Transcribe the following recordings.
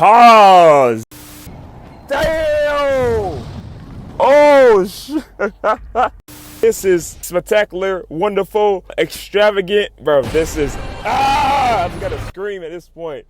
Pause. Damn. Oh shit. This is spectacular, wonderful, extravagant, bro. This is I just gotta scream at this point.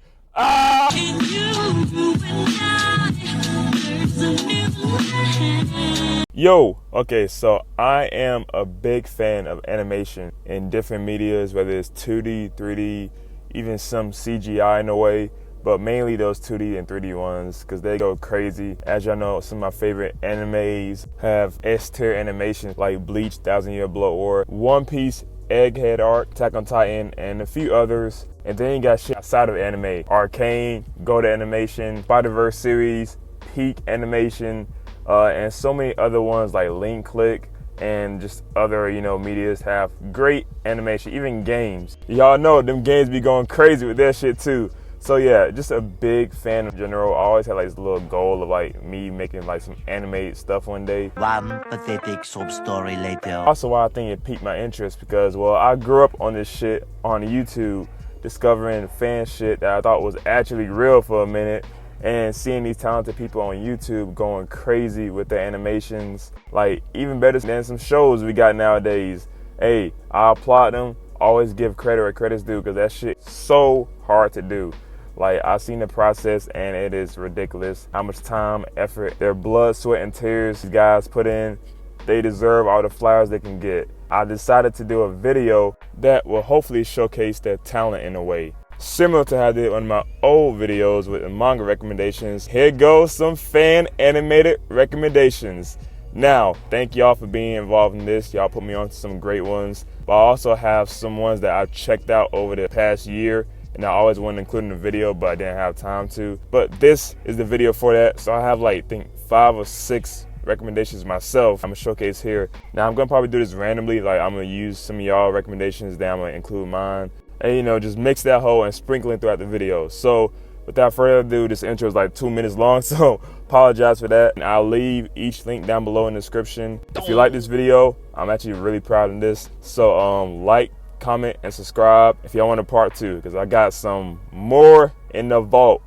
Yo, okay, so I am a big fan of animation in different medias, whether it's 2D, 3D, even some CGI in a way, but mainly those 2D and 3D ones because they go crazy. As y'all know, some of my favorite animes have S-tier animations like Bleach, 1,000 Year Blood War, One Piece, Egghead Arc, Attack on Titan, and a few others. And then you got shit outside of anime. Arcane, Go to Animation, Spider-Verse series, Peak Animation, and so many other ones like Link Click and just other, medias have great animation, even games. Y'all know them games be going crazy with that shit too. So yeah, just a big fan in general. I always had like this little goal of like me making like some animated stuff one day. One pathetic sub story later. Also why I think it piqued my interest because, well, I grew up on this shit on YouTube, discovering fan shit that I thought was actually real for a minute, and seeing these talented people on YouTube going crazy with their animations, like even better than some shows we got nowadays. Hey, I applaud them. Always give credit where credit's due because that shit's so hard to do. Like, I've seen the process and it is ridiculous how much time, effort, their blood, sweat, and tears these guys put in. They deserve all the flowers they can get. I decided to do a video that will hopefully showcase their talent in a way. Similar to how I did one of my old videos with the manga recommendations, here goes some fan animated recommendations. Now, thank y'all for being involved in this. Y'all put me on to some great ones. But I also have some ones that I've checked out over the past year, and I always wanted to include in the video, but I didn't have time to. But this is the video for that. So I have like, I think 5 or 6 recommendations myself I'm gonna showcase here. Now I'm gonna probably do this randomly, like I'm gonna use some of y'all recommendations, then I'm gonna include mine, and just mix that whole and sprinkle it throughout the video. So without further ado, this intro is like 2 minutes long, so apologize for that. And I'll leave each link down below in the description. If you like this video, I'm actually really proud of this. So like, comment, and subscribe if y'all want a part 2, because I got some more in the vault.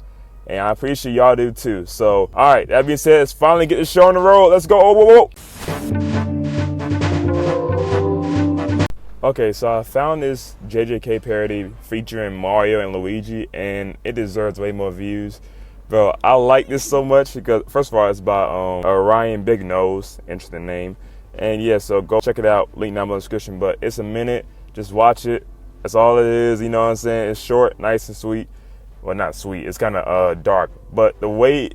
And I appreciate y'all do too. So, all right, that being said, let's finally get the show on the road. Let's go. Whoa. Okay, so I found this JJK parody featuring Mario and Luigi, and it deserves way more views. Bro, I like this so much because, first of all, it's by Ryan Big Nose, interesting name. And yeah, so go check it out, link down below in the description. But it's a minute, just watch it. That's all it is, you know what I'm saying? It's short, nice and sweet. Well, not sweet, it's kind of dark. But the way,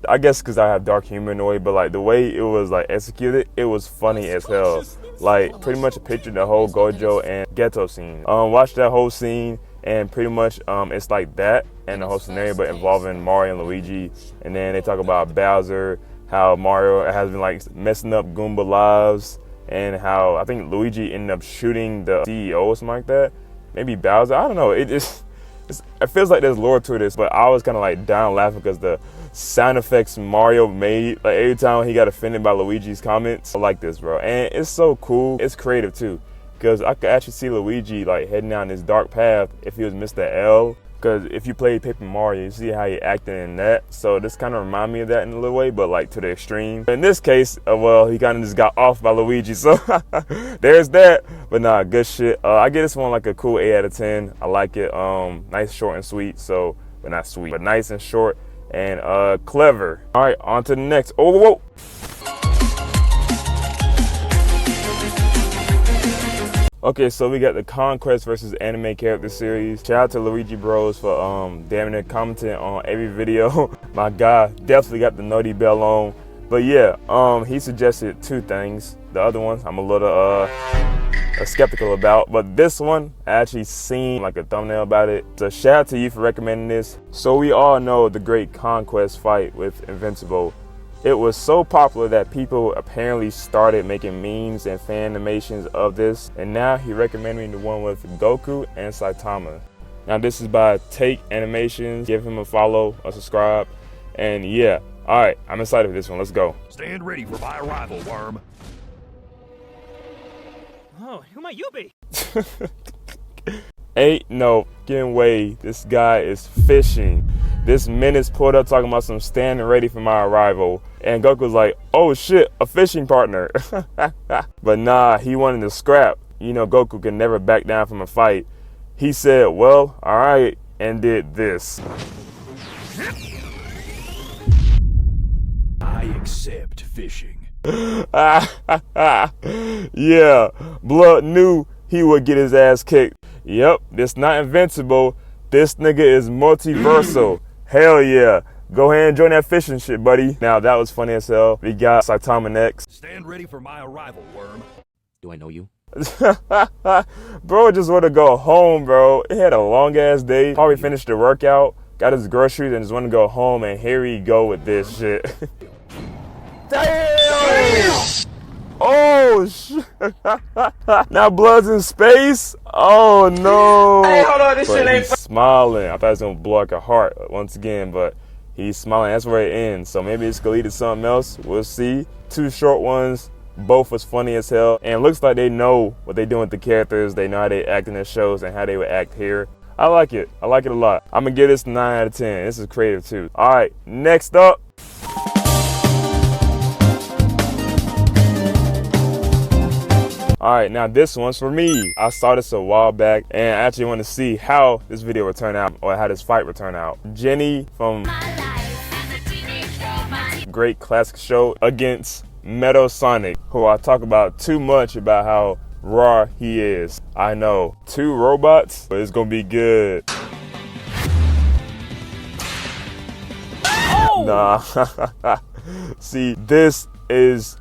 I guess because I have dark humor in a way, but like the way it was like executed, it was funny as hell. Like pretty much picture the whole Gojo and Ghetto scene. Watch that whole scene, and pretty much it's like that and the whole scenario, but involving Mario and Luigi. And then they talk about Bowser, how Mario has been like messing up Goomba lives, and how I think Luigi ended up shooting the CEO or something like that. Maybe Bowser, I don't know. It feels like there's lore to this, but I was kind of like down laughing because the sound effects Mario made, like every time he got offended by Luigi's comments. I like this, bro. And it's so cool. It's creative too, because I could actually see Luigi like heading down this dark path if he was Mr. L. Because if you play Paper Mario, you see how he acted in that. So this kind of remind me of that in a little way, but like to the extreme. In this case, well, he kind of just got off by Luigi. So there's that. But nah, good shit. I give this one like a cool 8 out of 10. I like it. Nice, short, and sweet. So, but not sweet, but nice and short and clever. All right, on to the next. Oh, whoa. Okay, so we got the Conquest versus Anime Character Series. Shout out to Luigi Bros for damn near commenting on every video. My guy definitely got the nutty bell on. But yeah, he suggested 2 things. The other one I'm a little skeptical about, but this one I actually seen like a thumbnail about it. So shout out to you for recommending this. So we all know the great Conquest fight with Invincible. It was so popular that people apparently started making memes and fan animations of this, and now he recommended me the one with Goku and Saitama. Now this is by Take Animations. Give him a follow or subscribe, and yeah, all right, I'm excited for this one. Let's go. Stand ready for my arrival, worm. Oh, who might you be? Ain't no getting away. This guy is fishing. This menace pulled up talking about some standing ready for my arrival. And Goku was like, oh shit, a fishing partner. But nah, he wanted to scrap. You know, Goku can never back down from a fight. He said, well, all right, and did this. I accept fishing. Yeah, Blood knew he would get his ass kicked. Yep, this not invincible. This nigga is multiversal. Hell yeah. Go ahead and join that fishing shit, buddy. Now, that was funny as hell. We got Saitama next. Stand ready for my arrival, worm. Do I know you? Bro just want to go home, bro. He had a long ass day. Probably finished the workout, got his groceries, and just want to go home. And here we go with this shit. Damn! Oh shit! Now Blood's in space. Oh no! Hey, hold on, this but shit ain't. He's smiling. I thought it was gonna blow like a heart once again, but he's smiling. That's where it ends. So maybe it's gonna lead to something else. We'll see. 2 short ones. Both was funny as hell, and it looks like they know what they doing with the characters. They know how they act in their shows and how they would act here. I like it. I like it a lot. I'm gonna give this 9 out of 10. This is creative too. All right, next up. All right, now this one's for me. I saw this a while back, and I actually want to see how this video would turn out, or how this fight would turn out. Jenny from Great Classic Show against Metal Sonic, who I talk about too much about how raw he is. I know, 2 robots, but it's gonna be good. Oh! Nah. See, this is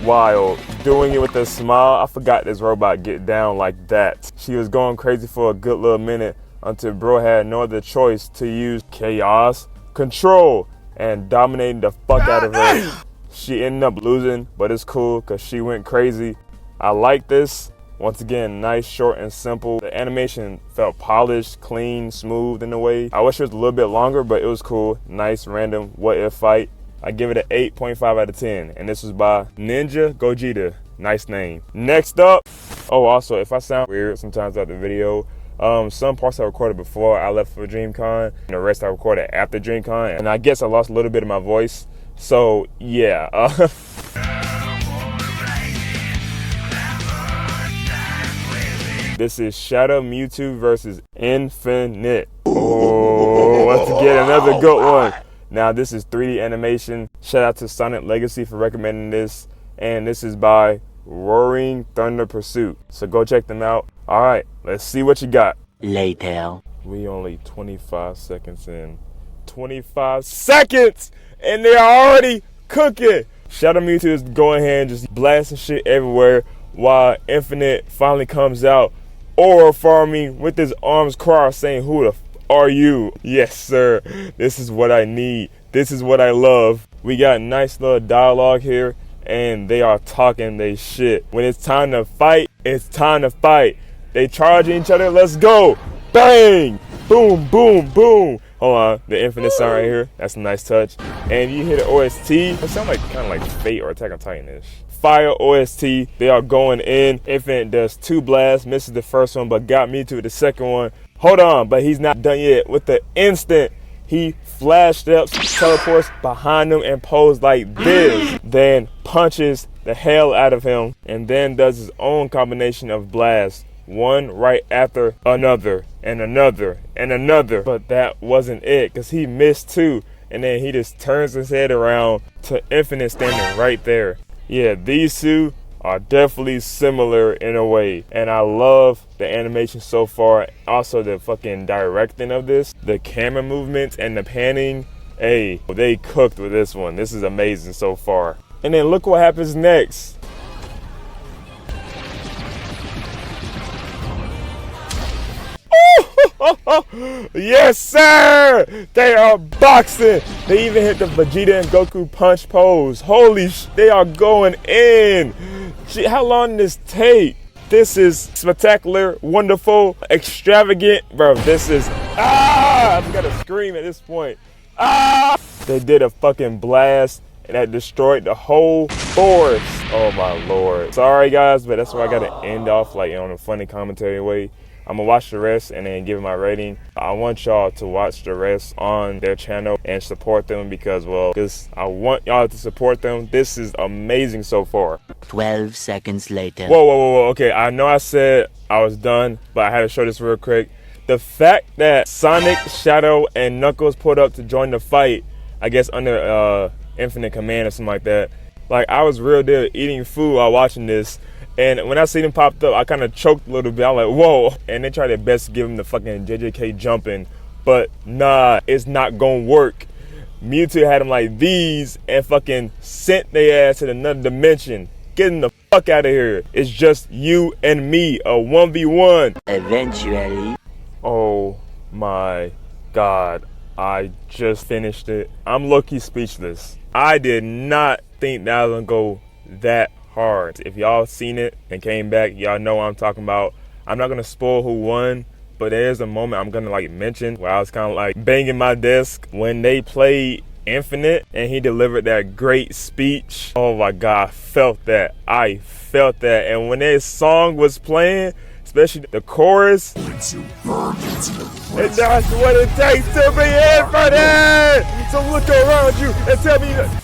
wild. Doing it with a smile. I forgot this robot get down like that. She was going crazy for a good little minute until bro had no other choice to use chaos, control, and dominating the fuck out of her. She ended up losing, but it's cool because she went crazy. I like this. Once again, nice, short, and simple. The animation felt polished, clean, smooth in a way. I wish it was a little bit longer, but it was cool. Nice, random, what if fight. I give it an 8.5 out of 10. And this was by Ninja Gogeta. Nice name. Next up. Oh, also, if I sound weird sometimes at the video, some parts I recorded before I left for DreamCon, and the rest I recorded after DreamCon. And I guess I lost a little bit of my voice. So, yeah. This is Shadow Mewtwo versus Infinite. Oh, once again, another good one. Now, this is 3D animation. Shout out to Sonic Legacy for recommending this. And this is by Roaring Thunder Pursuit. So go check them out. All right, let's see what you got. Later. We only 25 seconds in. 25 seconds! And they're already cooking. Shadow Mewtwo is going ahead and just blasting shit everywhere while Infinite finally comes out aura farming with his arms crossed saying, who the f are you? Yes, sir. This is what I need. This is what I love. We got nice little dialogue here, and they are talking they shit. When it's time to fight, it's time to fight. They charging each other. Let's go. Bang. Boom, boom, boom. Hold on. The Infinite sound right here. That's a nice touch. And you hear the OST. It sounds like kind of like Fate or Attack on Titan-ish. Fire OST. They are going in. Infinite does 2 blasts. Misses the first one, but got me to the second one. Hold on, but he's not done yet. With the instant, he flash steps, teleports behind him, and posed like this. Then punches the hell out of him, and then does his own combination of blasts. One right after another, and another, and another. But that wasn't it, because he missed 2. And then he just turns his head around to Infinite standing right there. Yeah, these 2 are definitely similar in a way, and I love the animation so far. Also the fucking directing of this, the camera movements and the panning. Hey, they cooked with this one. This is amazing so far. And then look what happens next. Yes, sir! They are boxing. They even hit the Vegeta and Goku punch pose. Holy sh! They are going in. Gee, how long did this take? This is spectacular, wonderful, extravagant. Bro, this is... I gotta scream at this point. They did a fucking blast, and that destroyed the whole forest. Oh my lord. Sorry guys, but that's where I gotta end off, like, on a funny commentary way. I'm gonna watch the rest and then give my rating. I want y'all to watch the rest on their channel and support them because, well, I want y'all to support them. This is amazing so far. 12 seconds later. Whoa. Okay, I know I said I was done, but I had to show this real quick. The fact that Sonic, Shadow, and Knuckles pulled up to join the fight, I guess under Infinite Command or something like that. Like, I was real deal eating food while watching this. And when I seen him popped up, I kind of choked a little bit. I was like, whoa. And they tried their best to give him the fucking JJK jumping. But nah, it's not gonna work. Mewtwo had him like these and fucking sent their ass to another dimension. Getting the fuck out of here. It's just you and me, a 1v1. Eventually. Oh my God. I just finished it. I'm low-key speechless. I did not think that was gonna go that hard. If y'all seen it and came back, y'all know what I'm talking about. I'm not gonna spoil who won, but there's a moment I'm gonna like mention where I was kind of like banging my desk when they played Infinite and he delivered that great speech. Oh my God, I felt that. And when that song was playing, especially the chorus, and that's what it takes to be Infinite. So look around you and tell me that.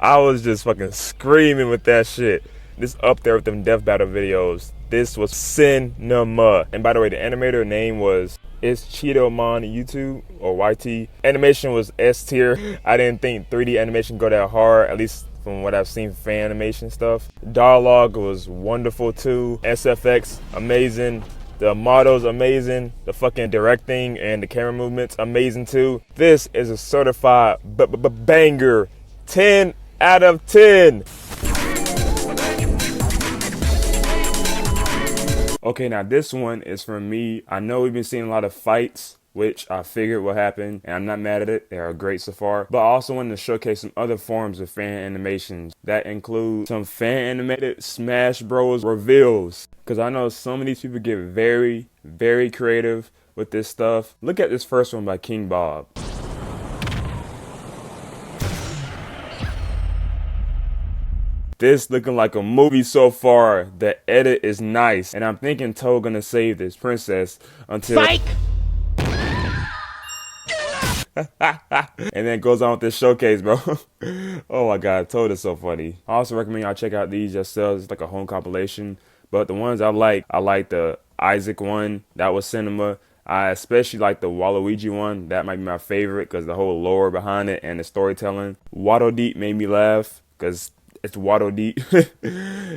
I was just fucking screaming with that shit. This up there with them death battle videos. This was cinema. And by the way, the animator name was Cheetomon YouTube or YT. Animation was S tier. I didn't think 3D animation go that hard, at least from what I've seen fan animation stuff. Dialogue was wonderful too. SFX amazing. The models amazing. The fucking directing and the camera movements amazing too. This is a certified banger. 10 out of 10. Okay, now this one is from me. I know we've been seeing a lot of fights, which I figured would happen, and I'm not mad at it. They are great so far. But I also wanted to showcase some other forms of fan animations that include some fan animated Smash Bros. Reveals. Because I know some of these people get very, very creative with this stuff. Look at this first one by King Bob. This looking like a movie so far. The edit is nice. And I'm thinking Toad gonna save this princess until... Psych! And then goes on with this showcase, bro. Oh my God, Toad is so funny. I also recommend y'all check out these yourselves. It's like a home compilation. But the ones I like the Isaac one. That was cinema. I especially like the Waluigi one. That might be my favorite because the whole lore behind it and the storytelling. Waddle Deep made me laugh because it's Waddle Deep.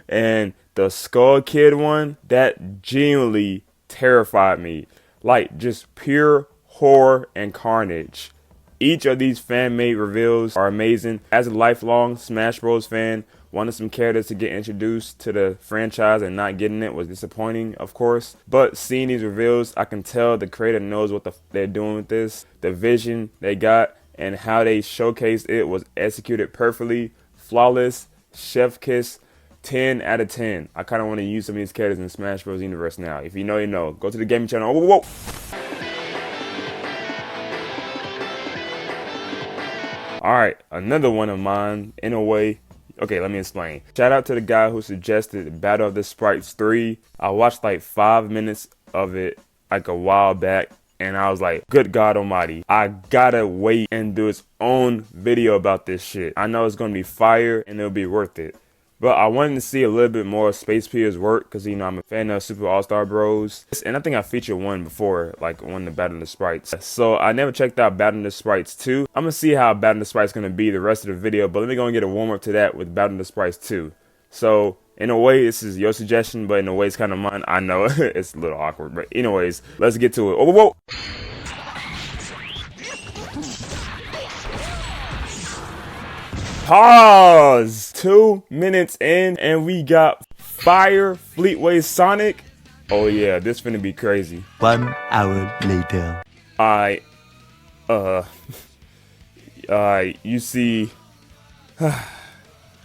And the Skull Kid one, that genuinely terrified me. Like, just pure horror and carnage. Each of these fan-made reveals are amazing. As a lifelong Smash Bros. Fan, wanted some characters to get introduced to the franchise and not getting it was disappointing, of course. But seeing these reveals, I can tell the creator knows what they're doing with this. The vision they got and how they showcased it was executed perfectly. Flawless. Chef kiss. 10 out of 10. I kind of want to use some of these characters in Smash Bros. Universe now. If you know, you know. Go to the gaming channel. Whoa. Alright, another one of mine, in a way. Okay, let me explain. Shout out to the guy who suggested Battle of the Sprites 3. I watched like 5 minutes of it like a while back. And I was like, good God almighty, I gotta wait and do its own video about this shit. I know it's gonna be fire and it'll be worth it. But I wanted to see a little bit more of Space Pier's work because, you know, I'm a fan of Super All-Star Bros. And I think I featured one before, like one of the Battle of the Sprites. So I never checked out Battle of the Sprites 2. I'm gonna see how Battle of the Sprites gonna be the rest of the video, but let me go and get a warm-up to that with Battle of the Sprites 2. So, in a way, this is your suggestion, but in a way, it's kind of mine. I know, it's a little awkward, but anyways, let's get to it. Oh, whoa! Pause! 2 minutes in, and we got Fire Fleetway Sonic. Oh yeah, this finna be crazy. 1 hour later. You see,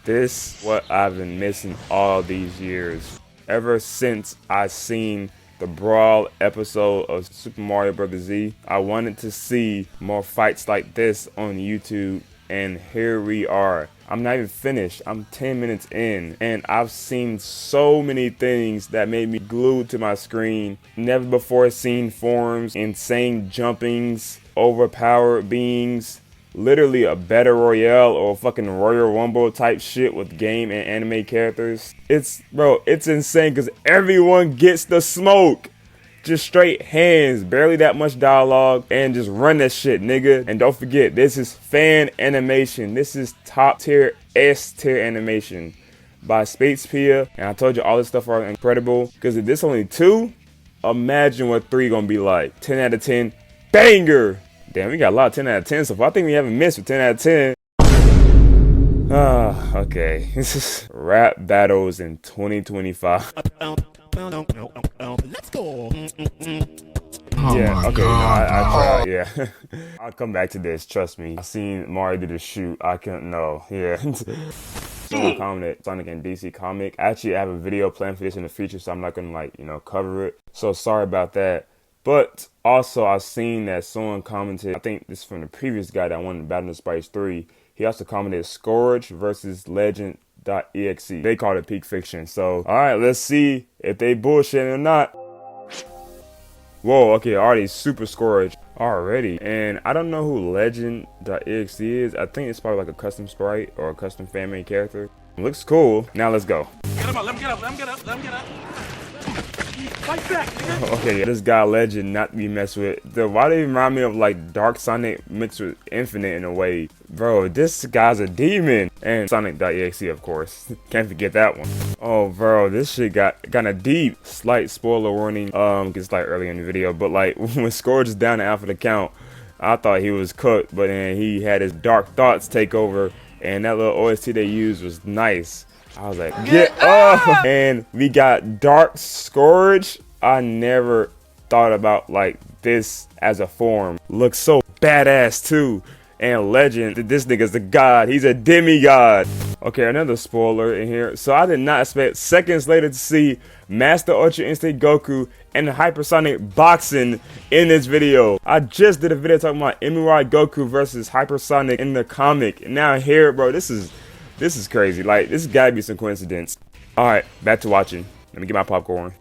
this what I've been missing all these years. Ever since I seen the Brawl episode of Super Mario Bros. Z, I wanted to see more fights like this on YouTube and here we are. I'm not even finished. I'm 10 minutes in, and I've seen so many things that made me glued to my screen. Never before seen forms, insane jumpings, overpowered beings, literally a battle royale or fucking Royal Rumble type shit with game and anime characters. It's insane because everyone gets the smoke. Just straight hands, barely that much dialogue, and just run that shit, nigga. And don't forget, this is fan animation. This is top tier, S tier animation by Sprites. And I told you all this stuff are incredible, because if this only 2, imagine what 3 gonna be like. 10 out of 10, banger. Damn, we got a lot of 10 out of 10 so far. I think we haven't missed with 10 out of 10. Okay. This is rap battles in 2025. Let's go. Yeah, okay, I tried, yeah. I'll come back to this, trust me. I seen Mario do the shoot, I couldn't know, yeah. Someone commented Sonic and DC comic. Actually, I have a video planned for this in the future, so I'm not gonna cover it. So sorry about that. But also, I've seen that someone commented, I think this is from the previous guy that won the Battle of Sprites 3. He also commented Scourge versus Legendexe. They called it peak fiction. So, alright, let's see if they bullshitting or not. Whoa, okay, already super Scourge already. And I don't know who Legendexe is. I think it's probably like a custom sprite or a custom fan made character. Looks cool. Now let's go. Get him up, let him get up, let him get up, let him get up. Fight back, nigga. Okay, yeah, this guy Legend not to be messed with. Why do they remind me of like Dark Sonic mixed with Infinite in a way? Bro, this guy's a demon. And Sonic.exe, of course. Can't forget that one. Oh, bro, this shit got kinda deep. Slight spoiler warning, it's like early in the video, but like when Scourge is down to half of the count, I thought he was cooked, but then he had his dark thoughts take over, and that little OST they used was nice. I was like, get up! And we got Dark Scourge. I never thought about like this as a form. Looks so badass too. And Legend, this nigga's the god. He's a demigod. Okay, another spoiler in here. So I did not expect seconds later to see Master Ultra Instinct Goku and Hypersonic boxing in this video. I just did a video talking about MUI Goku versus Hypersonic in the comic. And now here, bro, this is crazy. Like, this gotta be some coincidence. Alright, back to watching. Let me get my popcorn.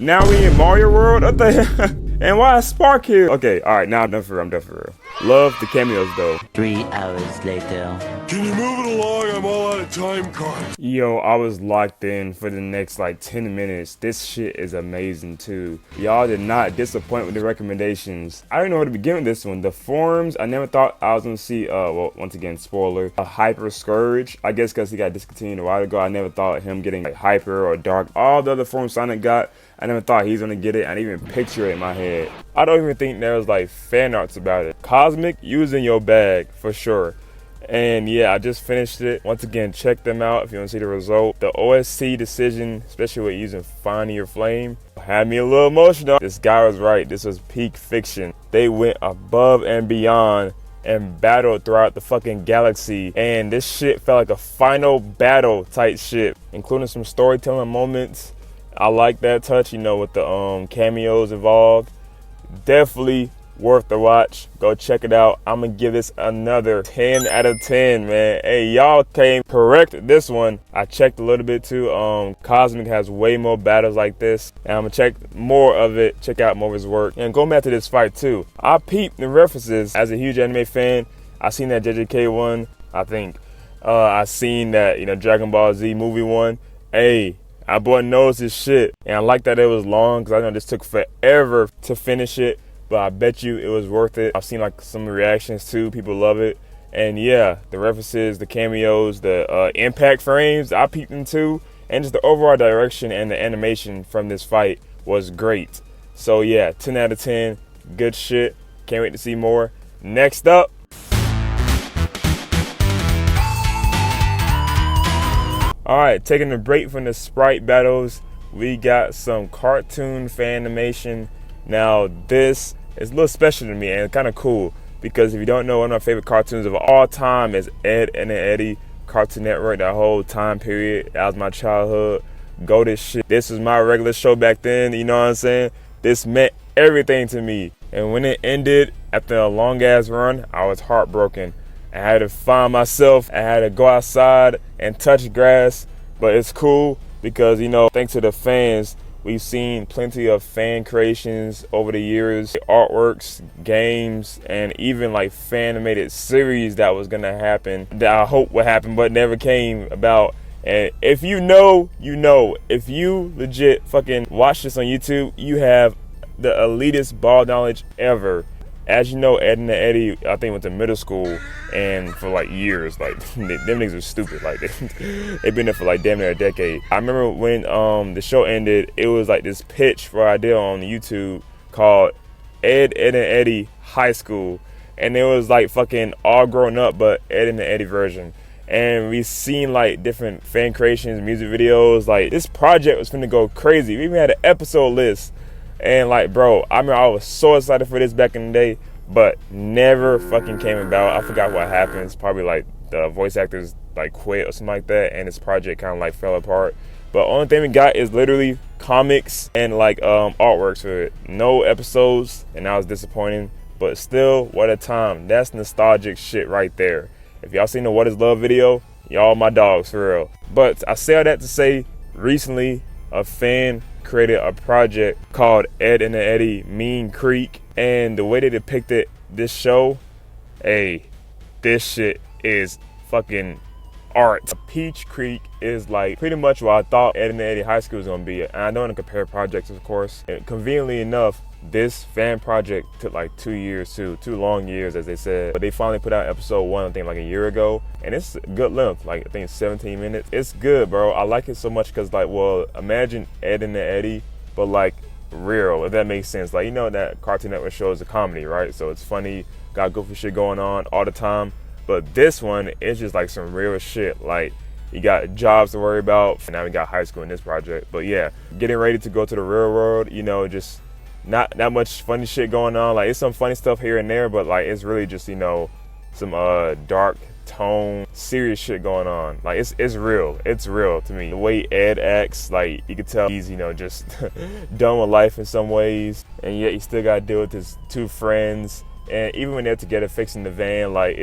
Now we in Mario World? What the hell? And why is Spark here? Okay, alright, now I'm done for real. Love the cameos though. 3 hours later. Can you move it along? I'm all out of time cards. Yo, I was locked in for the next like 10 minutes. This shit is amazing too. Y'all did not disappoint with the recommendations. I don't know where to begin with this one. The forms, I never thought I was gonna see, well, once again, spoiler, a Hyper Scourge. I guess because he got discontinued a while ago, I never thought him getting like Hyper or Dark. All the other forms Sonic got, I never thought he's gonna get it. I didn't even picture it in my head. I don't even think there was like fan arts about it. Cosmic, you was in your bag for sure. And yeah, I just finished it. Once again, check them out if you want to see the result. The OST decision, especially with using Find Your Flame, had me a little emotional. This guy was right. This was peak fiction. They went above and beyond and battled throughout the fucking galaxy. And this shit felt like a final battle type shit, including some storytelling moments. I like that touch, you know, with the cameos involved. Definitely worth the watch. Go check it out. I'm gonna give this another 10 out of 10, man. Hey, y'all came correct this one. I checked a little bit too. Cosmic has way more battles like this, and I'm gonna check more of it, check out more of his work. And going back to this fight too, I peeped the references. As a huge anime fan, I seen that JJK one, I think. I seen that, you know, Dragon Ball Z movie one. Hey, our boy knows his shit. And I like that it was long, because I know this took forever to finish it, but I bet you it was worth it. I've seen like some reactions too, people love it. And yeah, the references, the cameos, the impact frames, I peeped them too. And just the overall direction and the animation from this fight was great. So yeah, 10 out of 10, good shit. Can't wait to see more. Next up, alright, taking a break from the sprite battles, we got some cartoon fan animation. Now this is a little special to me and kind of cool, because if you don't know, one of my favorite cartoons of all time is Ed, Edd n Eddy, Cartoon Network, that whole time period. That was my childhood. Go this shit. This was my regular show back then, you know what I'm saying? This meant everything to me. And when it ended, after a long ass run, I was heartbroken. I had to find myself. I had to go outside and touch grass. But it's cool because, you know, thanks to the fans, we've seen plenty of fan creations over the years, artworks, games, and even like fan animated series that was gonna happen, that I hope would happen, but never came about. And if you know, you know. If you legit fucking watch this on YouTube, you have the elitist ball knowledge ever. As you know, Ed and Eddie, I think, went to middle school, and for like years, like them niggas were stupid. Like they've been there for like damn near a decade. I remember when the show ended, it was like this pitch for idea on YouTube called Ed and Eddie High School, and it was like fucking all grown up, but Ed and Eddie version. And we seen like different fan creations, music videos. Like this project was finna go crazy. We even had an episode list. And like, bro, I mean, I was so excited for this back in the day, but never fucking came about. I forgot what happened. It's probably like the voice actors like quit or something like that, and this project kind of like fell apart. But only thing we got is literally comics and like artworks for it. No episodes, and that was disappointing. But still, what a time. That's nostalgic shit right there. If y'all seen the What Is Love video, y'all my dogs for real. But I say all that to say, recently a fan created a project called Ed and Eddie Mean Creek, and the way they depicted this show, hey, this shit is fucking art. Peach Creek is like pretty much what I thought Ed and Eddie High School was gonna be. And I don't want to compare projects, of course. And conveniently enough, this fan project took like 2 years, two long years, as they said. But they finally put out episode 1, I think like a year ago. And it's good length, like I think it's 17 minutes. It's good, bro. I like it so much because like, well, imagine Ed and Eddie, but like real, if that makes sense. Like, you know that Cartoon Network show is a comedy, right? So it's funny, got goofy shit going on all the time. But this one is just like some real shit. Like, you got jobs to worry about. And now we got high school in this project. But yeah, getting ready to go to the real world, you know, just not that much funny shit going on. Like, it's some funny stuff here and there, but like it's really just, you know, some dark tone, serious shit going on. Like it's real. It's real to me. The way Ed acts, like you can tell he's, you know, just done with life in some ways, and yet he still got to deal with his 2 friends. And even when they're together fixing the van, like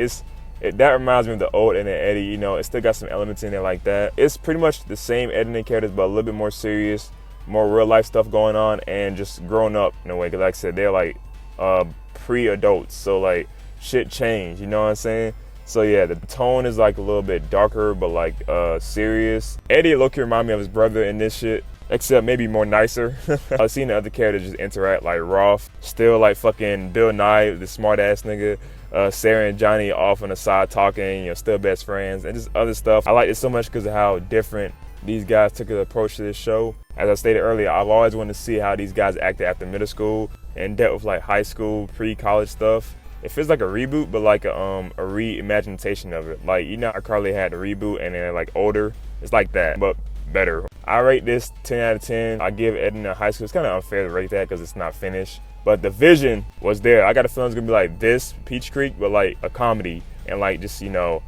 that reminds me of the old Ed and Eddie. You know, it still got some elements in there like that. It's pretty much the same Ed and Eddie characters, but a little bit more serious, more real life stuff going on, and just grown up in a way. Because like I said, they're like pre-adults, so like shit changed. You know what I'm saying? So yeah, the tone is like a little bit darker, but like serious. Eddie low-key remind me of his brother in this shit, except maybe more nicer. I've seen the other characters just interact like Rolf, still like fucking Bill Nye, the smart ass nigga. Sarah and Johnny off on the side talking, you know, still best friends, and just other stuff. I like it so much because of how different these guys took an approach to this show. As I stated earlier, I've always wanted to see how these guys acted after middle school and dealt with like high school, pre-college stuff. It feels like a reboot, but like a reimagination of it. Like, you know, iCarly had a reboot and then like older. It's like that, but better. I rate this 10 out of 10. I give Ed and High School. It's kind of unfair to rate that because it's not finished. But the vision was there. I got a feeling it's gonna be like this, Peach Creek, but like a comedy and like just, you know,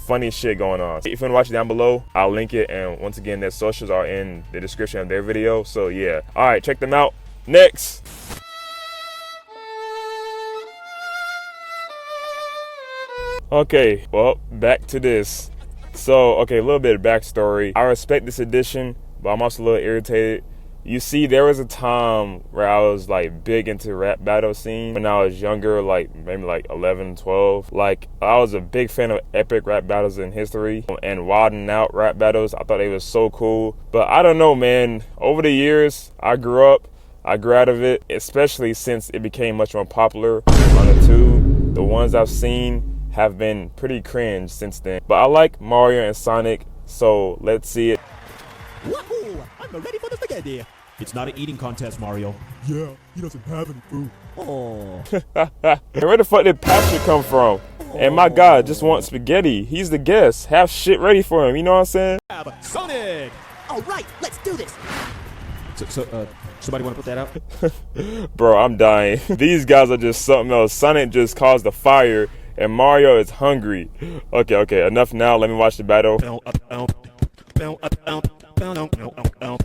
funny shit going on. If you wanna watch it down below, I'll link it. And once again, their socials are in the description of their video. So yeah. All right, check them out. Next. Okay, well, back to this. So, okay, a little bit of backstory. I respect this edition, but I'm also a little irritated. You see, there was a time where I was like big into rap battle scene when I was younger, like maybe like 11, 12. Like, I was a big fan of epic rap battles in history and wilding out rap battles. I thought they was so cool. But I don't know, man. Over the years, I grew out of it, especially since it became much more popular on the tube. The ones I've seen have been pretty cringe since then. But I like Mario and Sonic, so let's see it. Wahoo! I'm ready for the spaghetti. It's not an eating contest, Mario. Yeah, he doesn't have any food. Oh. And where the fuck did Patrick come from? And my God, just want spaghetti. He's the guest. Have shit ready for him. You know what I'm saying? Sonic! All right, let's do this. Somebody want to put that out? Bro, I'm dying. These guys are just something else. Sonic just caused the fire, and Mario is hungry. Okay, enough now. Let me watch the battle.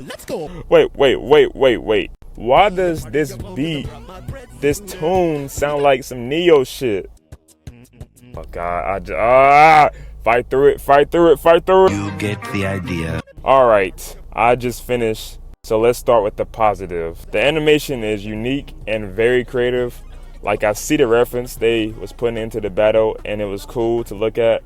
Let's go. Wait. Why does this beat, this tune sound like some Neo shit? Oh God, fight through it, fight through it, fight through it. You get the idea. All right, I just finished. So let's start with the positive. The animation is unique and very creative. Like, I see the reference they was putting into the battle, and it was cool to look at.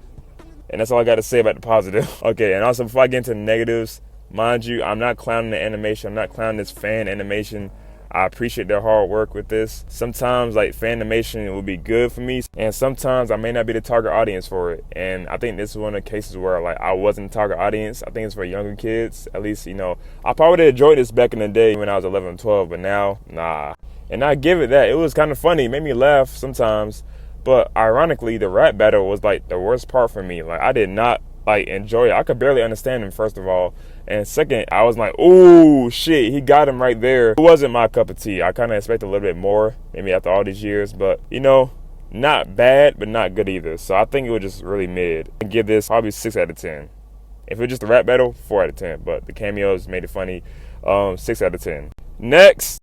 And that's all I got to say about the positive. Okay, and also before I get into the negatives, mind you, I'm not clowning the animation. I'm not clowning this fan animation. I appreciate their hard work with this. Sometimes, like, fan animation will be good for me, and sometimes I may not be the target audience for it. And I think this is one of the cases where, like, I wasn't the target audience. I think it's for younger kids. At least, you know, I probably enjoyed this back in the day when I was 11 and 12, but now, nah. And I give it that. It was kind of funny. It made me laugh sometimes. But ironically, the rap battle was like the worst part for me. Like, I did not like enjoy it. I could barely understand him, first of all. And second, I was like, oh shit, he got him right there. It wasn't my cup of tea. I kind of expected a little bit more, maybe after all these years. But, you know, not bad, but not good either. So I think it was just really mid. I give this probably 6 out of 10. If it was just a rap battle, 4 out of 10. But the cameos made it funny. 6 out of 10. Next.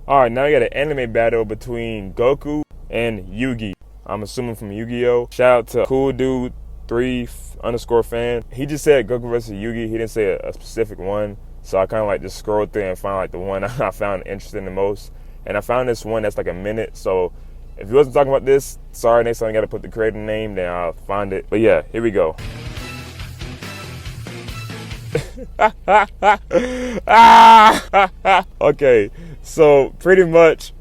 Alright, now we got an anime battle between Goku and Yugi. I'm assuming from Yu-Gi-Oh! Shout out to Cool Dude 3_fan. He just said Goku vs Yugi. He didn't say a specific one. So I kind of like just scrolled through and found like the one I found interesting the most. And I found this one that's like a minute. So if you wasn't talking about this, sorry, next time I got to put the creator name, then I'll find it. But yeah, here we go. Okay, so pretty much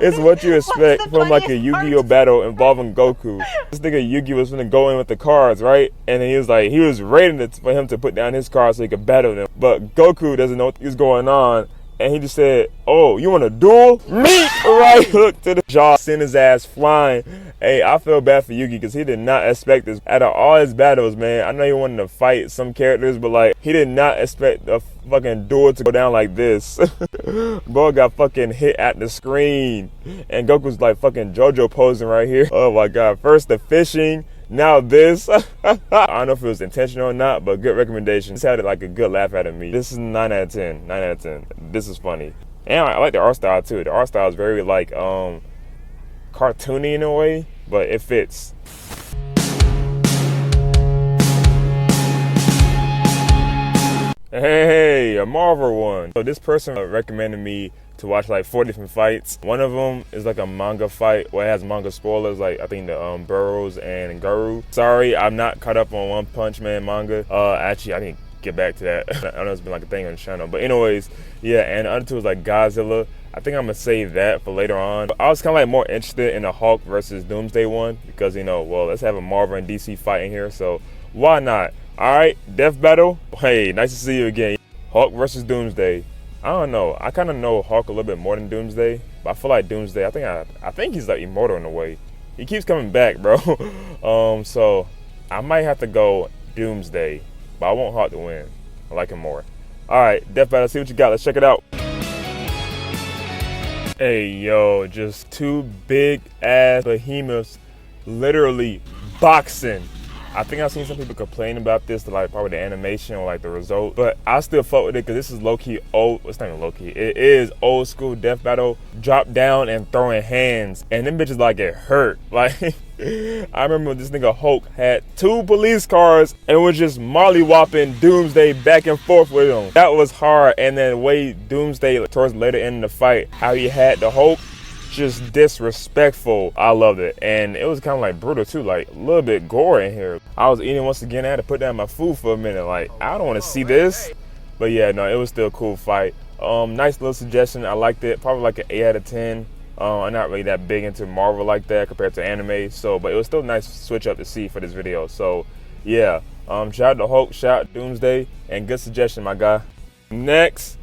it's what you expect from like a Yu-Gi-Oh battle involving Goku. This nigga Yugi was gonna go in with the cards, right? And then he was rating it for him to put down his cards so he could battle them. But Goku doesn't know what's going on. And he just said, oh, you want a duel? Me! Right hook to the jaw, send his ass flying. Hey, I feel bad for Yugi because he did not expect this. Out of all his battles, man, I know he wanted to fight some characters, but like, he did not expect a fucking duel to go down like this. Bro got fucking hit at the screen. And Goku's like fucking JoJo posing right here. Oh my God, first the fishing. Now this. I don't know if it was intentional or not, but good recommendation. This had like a good laugh out of me. This is 9 out of 10. 9 out of 10. This is funny. And I like the art style too. The art style is very like cartoony in a way, but it fits. Hey, a Marvel one. So this person recommended me to watch like 4 different fights. One of them is like a manga fight where it has manga spoilers, like I think the Burrows and Guru. Sorry, I'm not caught up on One Punch Man manga. Actually, I didn't get back to that. I know it's been like a thing on the channel, but anyways, yeah. And the other two was like Godzilla. I think I'm gonna save that for later on. But I was kind of like more interested in the Hulk versus Doomsday one because, you know, well, let's have a Marvel and DC fight in here, so why not? All right, death battle. Hey, nice to see you again. Hulk versus Doomsday. I don't know. I kind of know Hulk a little bit more than Doomsday, but I feel like Doomsday, I think he's like immortal in a way. He keeps coming back, bro. So I might have to go Doomsday, but I want Hulk to win. I like him more. All right, death battle. See what you got. Let's check it out. Hey, yo, just 2 big ass behemoths literally boxing. I think I've seen some people complain about this, like probably the animation or like the result, but I still fuck with it because this is low-key old. It's not even low-key. It is old school death battle. Drop down and throwing hands, and them bitches like it hurt. Like I remember when this nigga Hulk had 2 police cars and was just molly-whopping Doomsday back and forth with him. That was hard. And then the way Doomsday towards the later end of the fight, how he had the Hulk just disrespectful. I loved it, and it was kind of like brutal too, like a little bit gore in here. I was eating once again. I had to put down my food for a minute. Like, I don't want to see this, but yeah, no, it was still a cool fight. Nice little suggestion. I liked it. Probably like an 8 out of 10. I'm not really that big into Marvel like that compared to anime, so but it was still a nice switch up to see for this video. So yeah, shout out to Hulk, shout out Doomsday, and good suggestion, my guy. Next.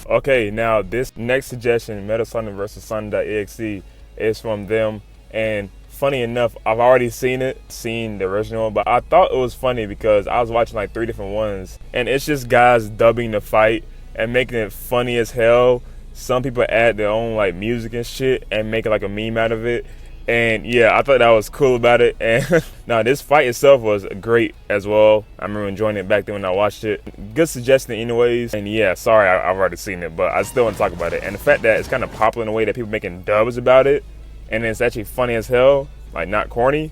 Okay, now this next suggestion, Metal Sonic vs. Sonic.exe, is from them, and funny enough, I've already seen the original, but I thought it was funny because I was watching like 3 different ones, and it's just guys dubbing the fight and making it funny as hell. Some people add their own like music and shit and make it like a meme out of it, And yeah, I thought that was cool about it. And now this fight itself was great as well. I remember enjoying it back then when I watched it. Good suggestion anyways. And yeah, sorry, I've already seen it, but I still want to talk about it. And the fact that it's kind of popular in a way that people making dubs about it, and it's actually funny as hell, like not corny,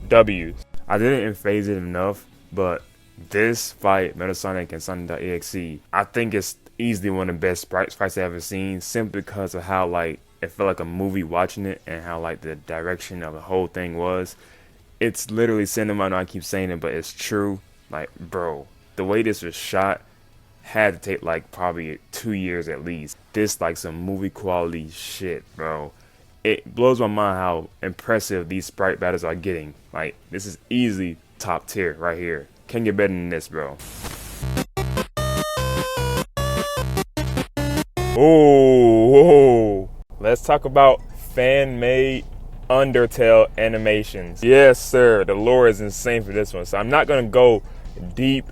W's. I didn't phase it enough, but this fight, Metal Sonic and Sonic.exe, I think it's easily one of the best Sprites fights I've ever seen, simply because of how like it felt like a movie watching it, and how like the direction of the whole thing was. It's literally cinema. I know I keep saying it, but it's true. Like, bro, the way this was shot had to take like probably 2 years at least. This like some movie quality shit, bro. It blows my mind how impressive these Sprite battles are getting. Like, this is easily top tier right here. Can't get better than this, bro. Oh, let's talk about fan-made Undertale animations. Yes, sir. The lore is insane for this one. So I'm not gonna go deep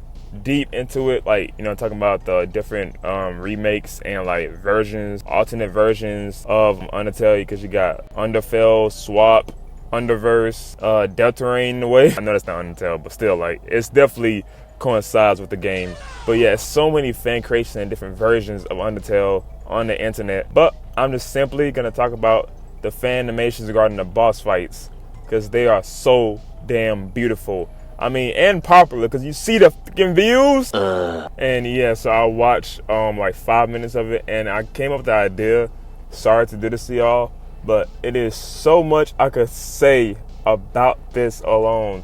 into it, like, you know, talking about the different remakes and like versions, alternate versions of Undertale, because you got Underfell, Swap, Underverse, Deltarune in a way. I know that's not Undertale, but still, like, it's definitely coincides with the game. But yeah, so many fan creations and different versions of Undertale on the internet. But I'm just simply gonna talk about the fan animations regarding the boss fights, because they are so damn beautiful. I mean, and popular, because you see the fucking views. And yeah, so I watched like 5 minutes of it, and I came up with the idea. Sorry to do this to y'all, but it is so much I could say about this alone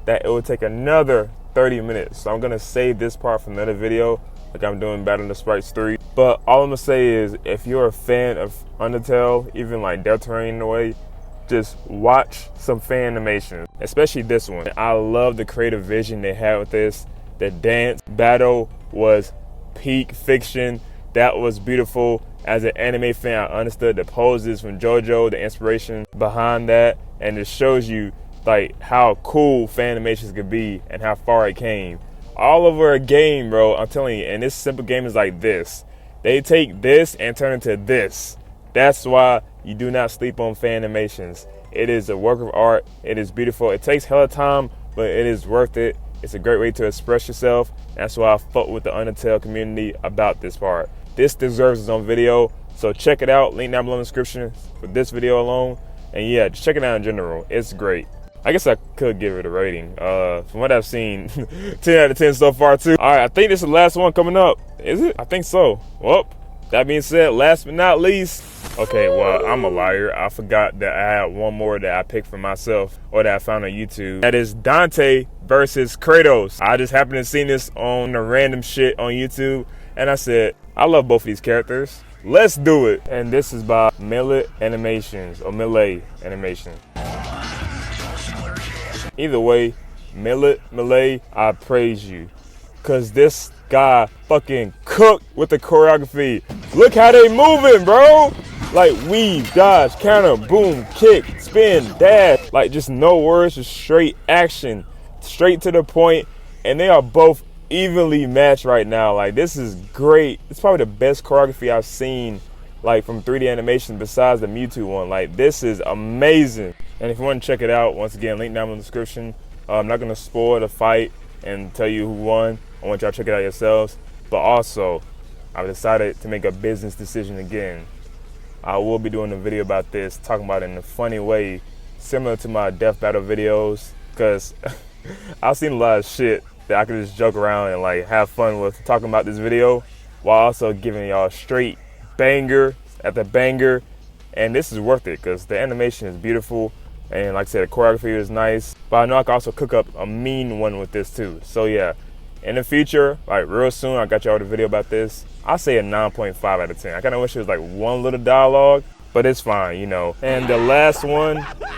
that it would take another 30 minutes. So I'm gonna save this part for another video, like I'm doing Battle of the Sprites 3. But all I'm gonna say is, if you're a fan of Undertale, even like Deltarune in a way, just watch some fan animations, especially this one. I love the creative vision they had with this. The dance battle was peak fiction. That was beautiful. As an anime fan, I understood the poses from JoJo, the inspiration behind that, and it shows you like how cool fan animations could be and how far it came. All over a game, bro, I'm telling you. And this simple game is like this. They take this and turn it into this. That's why you do not sleep on fan animations. It is a work of art. It is beautiful. It takes hella time, but it is worth it. It's a great way to express yourself. That's why I fought with the Undertale community about this part. This deserves its own video, so check it out. Link down below in the description for this video alone. And yeah, just check it out in general. It's great. I guess I could give it a rating. From what I've seen, 10 out of 10 so far too. All right, I think this is the last one coming up. Is it? I think so. Well, that being said, last but not least, okay, well, I'm a liar. I forgot that I had one more that I picked for myself, or that I found on YouTube. That is Dante versus Kratos. I just happened to see this on the random shit on YouTube, and I said, I love both of these characters. Let's do it. And this is by Melee Animations, or Melee Animations. Either way, Melee, I praise you. Cause this guy fucking cooked with the choreography. Look how they moving, bro. Like weave, dodge, counter, boom, kick, spin, dash. Like just no words, just straight action. Straight to the point. And they are both evenly matched right now. Like, this is great. It's probably the best choreography I've seen, like, from 3D animation besides the Mewtwo one. Like, this is amazing. And if you want to check it out, once again, link down in the description. I'm not going to spoil the fight and tell you who won. I want y'all to check it out yourselves. But also, I've decided to make a business decision again. I will be doing a video about this, talking about it in a funny way, similar to my death battle videos, because I've seen a lot of shit that I could just joke around and like have fun with talking about this video, while also giving y'all straight banger after banger. And this is worth it because the animation is beautiful, and like I said, the choreography is nice. But I know I can also cook up a mean one with this too. So yeah, in the future, like real soon, I got y'all the video about this. I say a 9.5 out of 10. I kind of wish it was like one little dialogue, but it's fine, you know. And the last one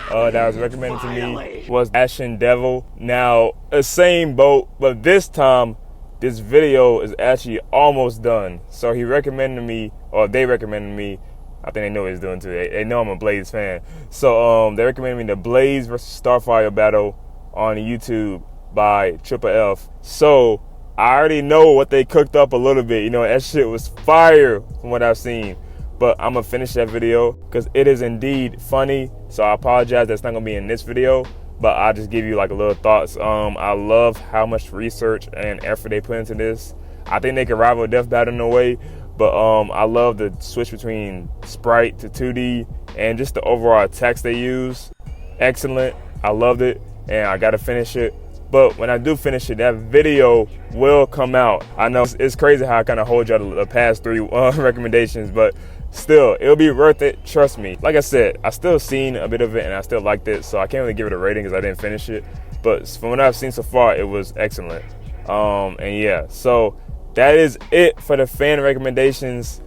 that was recommended to me was Ashen Devil. Now, the same boat, but this time, this video is actually almost done. So he recommended me, or they recommended me, I think they know what he's doing too. They know I'm a Blaze fan. So they recommended me the Blaze versus Starfire battle on YouTube by Triple F. So I already know what they cooked up a little bit. You know, that shit was fire from what I've seen. But I'm gonna finish that video because it is indeed funny. So I apologize that's not gonna be in this video, but I'll just give you like a little thoughts. I love how much research and effort they put into this. I think they can rival Death Battle in a way, but I love the switch between sprite to 2D and just the overall text they use. Excellent. I loved it, and I gotta finish it. But when I do finish it, that video will come out. I know it's crazy how I kind of hold y'all the past 3 recommendations, but still, it'll be worth it. Trust me. Like I said, I still seen a bit of it, and I still liked it, so I can't really give it a rating because I didn't finish it. But from what I've seen so far, it was excellent. And yeah, so that is it for the fan recommendations.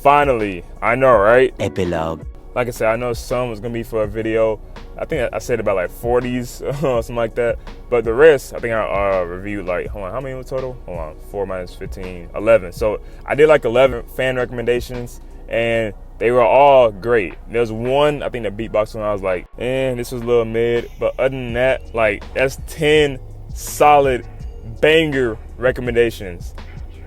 Finally, I know, right? Epilogue. Like I said, I know some was gonna be for a video. I think I said about like 40s or something like that. But the rest, I think I reviewed like, hold on, how many was total? Hold on, 4 minus 15, 11. So I did like 11 fan recommendations, and they were all great. There's one, I think the beatbox one, I was like, this was a little mid. But other than that, like, that's 10 solid banger recommendations.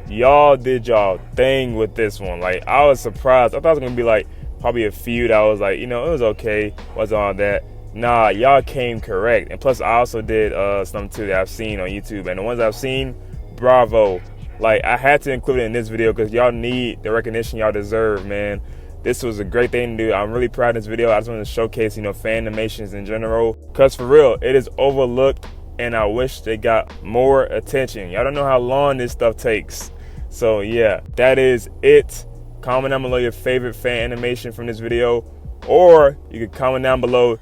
Y'all did y'all thing with this one. Like, I was surprised. I thought it was gonna be like probably a few that I was like, it was okay, wasn't all that. Nah, y'all came correct. And plus, I also did some too that I've seen on YouTube. And the ones I've seen, bravo. Like, I had to include it in this video because y'all need the recognition y'all deserve, man. This was a great thing to do. I'm really proud of this video. I just wanted to showcase, fan animations in general. Because for real, it is overlooked, and I wish they got more attention. Y'all don't know how long this stuff takes. So yeah, that is it. Comment down below your favorite fan animation from this video, or you can comment down below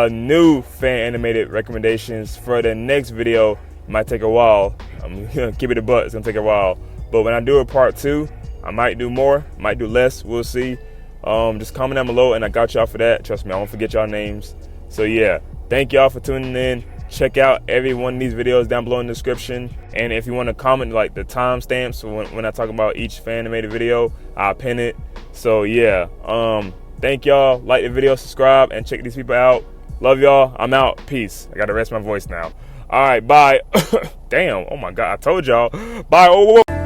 new fan animated recommendations for the next video. It might take a while. I'm gonna keep it a butt. It's gonna take a while, but when I do a part 2, I might do more, might do less. We'll see. Just comment down below, and I got y'all for that. Trust me, I won't forget y'all names. So yeah, thank y'all for tuning in. Check out every one of these videos down below in the description. And if you want to comment like the timestamps when I talk about each fan animated video, I'll pin it. So yeah, thank y'all. Like the video, subscribe, and check these people out. Love y'all. I'm out. Peace. I gotta rest my voice now. All right, bye. Damn. Oh my God. I told y'all. Bye. Oh, whoa, whoa.